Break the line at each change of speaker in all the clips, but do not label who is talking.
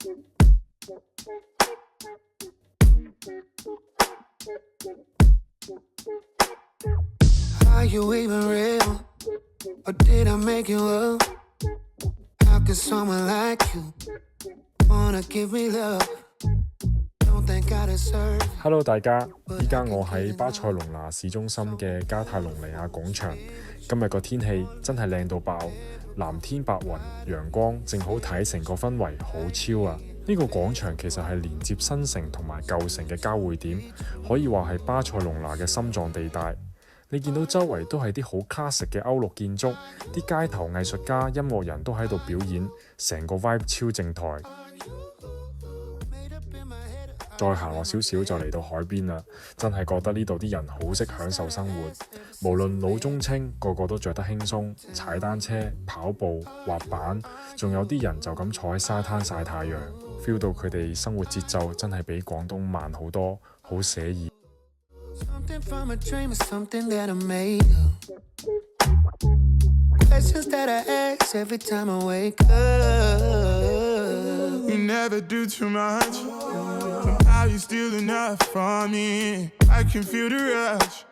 Are you even real? Or did I make you up? How can someone like you wanna give me love? Don't think I deserve.
Hello 大家，依家我喺巴塞隆拿市中心嘅加泰隆尼亞廣場。今日個天氣真係靚到爆，藍天白雲，陽光正好睇，成個氛圍好超啊！呢個廣場其實係連接新城同埋舊城嘅交匯點，可以話係巴塞隆拿嘅心臟地帶。你見到周圍都係啲好 classic 嘅歐陸建築，啲街頭藝術家、音樂人都喺度表演，成個 vibe 超正台。再行落少少就嚟到海邊啦，真係覺得呢度啲人好識享受生活，無論老中青，個個都着得輕鬆，踩單車、跑步、滑板，仲有啲人就咁坐喺沙灘曬太陽 ，feel 到佢哋生活節奏真係比廣東慢好多，好寫意。
Something from a dream is something that I made up. Questions that I ask every time I wake up.
You never do too much. Somehow you still enough for me. I can feel the rush.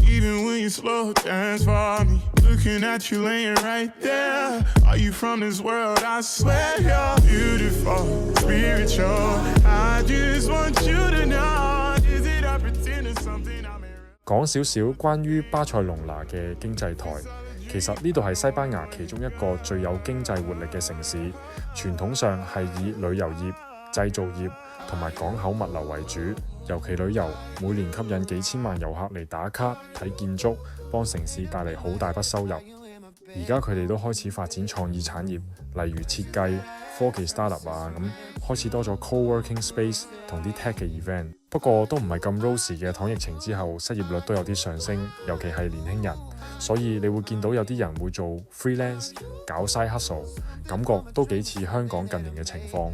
Even when you slow dance for me. Looking at you laying right there. Are you from this world? I swear you're beautiful, spiritual. I just want you to know. Is it I pretend or something I'm in?
講少少關於巴塞隆拿嘅經濟台，其實呢度係西班牙其中一個最有經濟活力嘅城市，傳統上係以旅遊業、製造業同埋港口物流為主，尤其旅遊每年吸引幾千萬遊客嚟打卡睇建築，幫城市帶嚟好大筆收入。而家佢哋都開始發展創意產業，例如設計、科技 startup 啊，咁開始多咗 co-working space 同啲 tech 嘅 event。不過都唔係咁 rosy 嘅，躺疫情之後失業率都有啲上升，尤其係年輕人。所以你會見到有啲人會做 freelance 搞 side hustle， 感覺都幾似香港近年嘅情況。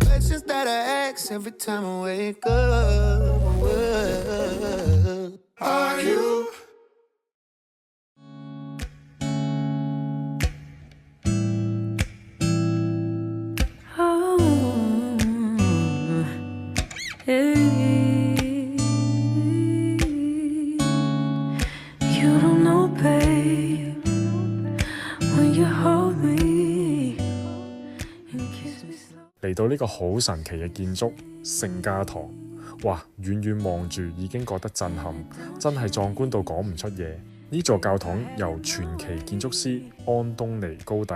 Questions that I ask every time I wake up.
Are you?
Kiss me slow.
嚟到呢個好神奇嘅建築聖家堂，哇！遠遠望住已經覺得震撼，真係壯觀到講唔出嘢。呢座教堂由傳奇建築師安東尼高第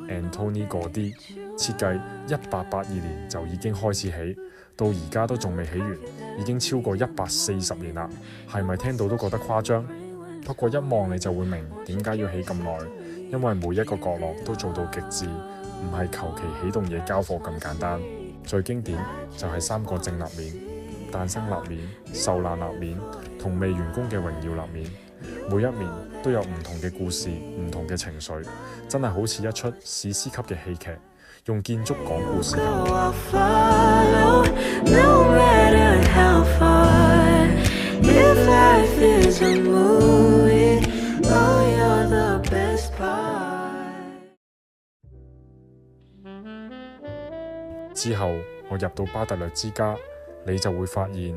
Antoni Gaudí 設計，1882年就已經開始起，到而家都仲未起完，已經超過140年啦。係咪聽到都覺得誇張？不過一望你就會明點解要起咁耐，因為每一個角落都做到極致。唔係求其起棟嘢交貨咁簡單，最經典就係3個正立面、誕生立面、受難立面同未完工嘅榮耀立面，每一面都有唔同嘅故事、唔同嘅情緒，真係好似一出史詩級嘅戲劇，用建築講故事。之後我入到巴特略之家，你就會發現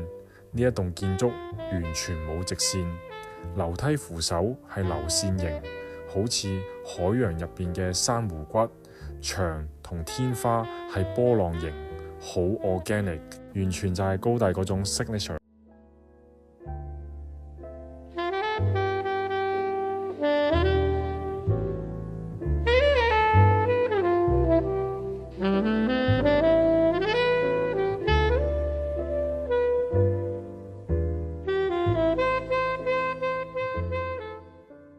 呢一棟建築完全冇直線，樓梯扶手係流線型，好似海洋入邊嘅珊瑚骨，牆同天花係波浪形，好 organic， 完全就係高第嗰種 signature。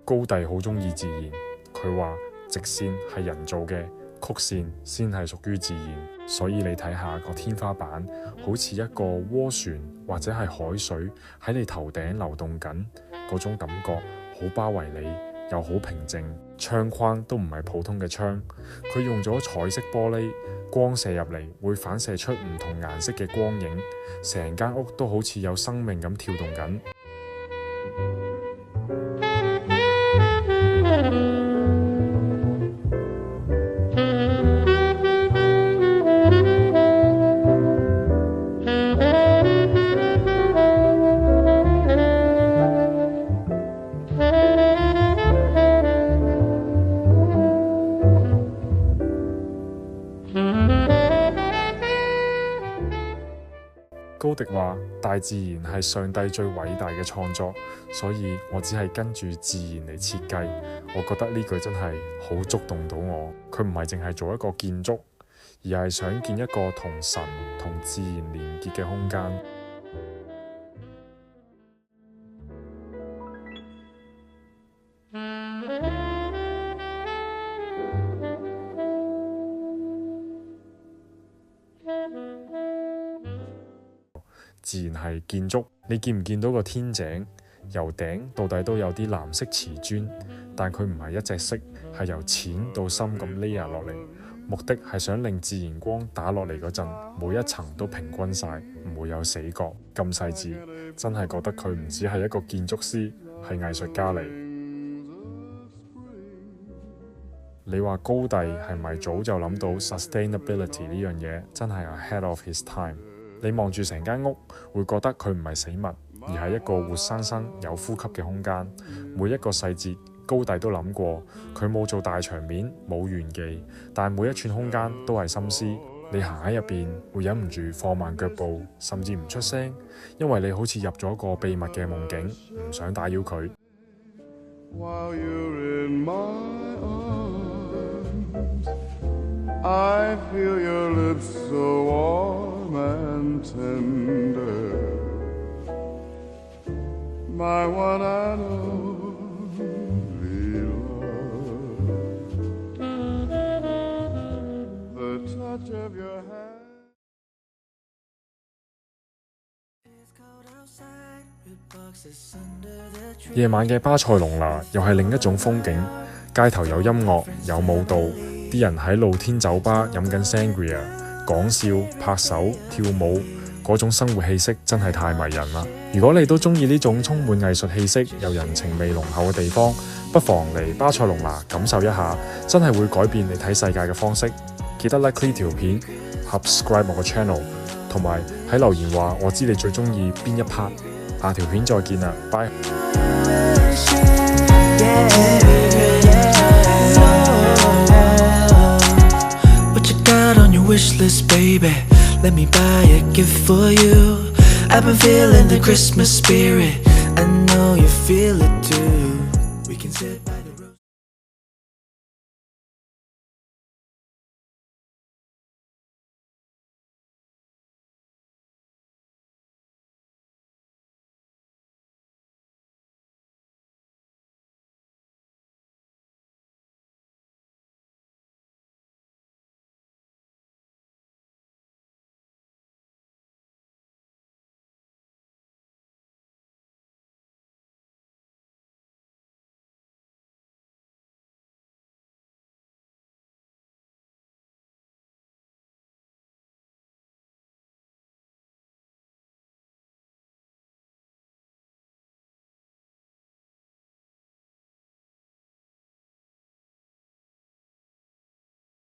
高第好鍾意自然，佢話直線係人造嘅，曲線先係屬於自然。所以你睇下個天花板，好似一個渦旋或者係海水喺你頭頂流動緊，嗰種感覺好包圍你，又好平靜。窗框都唔係普通嘅窗，佢用咗彩色玻璃，光射入嚟會反射出唔同顏色嘅光影，成間屋都好似有生命咁跳動緊。高迪話：大自然係上帝最偉大嘅創作，所以我只係跟住自然嚟設計。我覺得呢句真係好觸動到我。佢唔係淨係做一個建築，而係想建一個同神同自然連結嘅空間。自然係建築，你見唔見到個天井？由頂到底都有啲藍色瓷磚，但佢唔係一隻色，係由淺到深咁 layer 落嚟，目的係想令自然光打落嚟嗰陣，每一層都平均晒，唔會有死角。咁細緻，真係覺得佢唔只係一個建築師，係藝術家嚟。你話高第係咪早就諗到 sustainability 呢樣嘢？真係 ahead of his time。你望住成間屋，會覺得佢唔係死物，而係一個活生生有呼吸嘅空間。每一個細節，高第都諗過。佢冇做大場面，冇玄技，但每一寸空間都係心思。你行喺入邊，會忍唔住放慢腳步，甚至唔出聲，因為你好似入咗個秘密嘅夢境，唔想打擾佢。
While you're in my arms, I feel your lips so warm and tender, my one and only love, the touch of your hand.
夜晚嘅巴塞隆拿又係另一種風景，街頭有音樂有舞蹈，啲人喺露天酒吧飲緊 sangria， 講笑拍手跳舞，嗰種生活氣息真係太迷人啦！如果你都中意呢種充滿藝術氣息又人情味濃厚嘅地方，不妨嚟巴塞隆拿感受一下，真係會改變你睇世界嘅方式。記得 like 呢條片 ，subscribe 我個 channel， 同埋喺留言話我知你最中意邊一 part。下條片再見啦，拜。
What you got on your wish list, baby? Let me buy a gift for you. I've been feeling the Christmas spirit. I know you feel it too.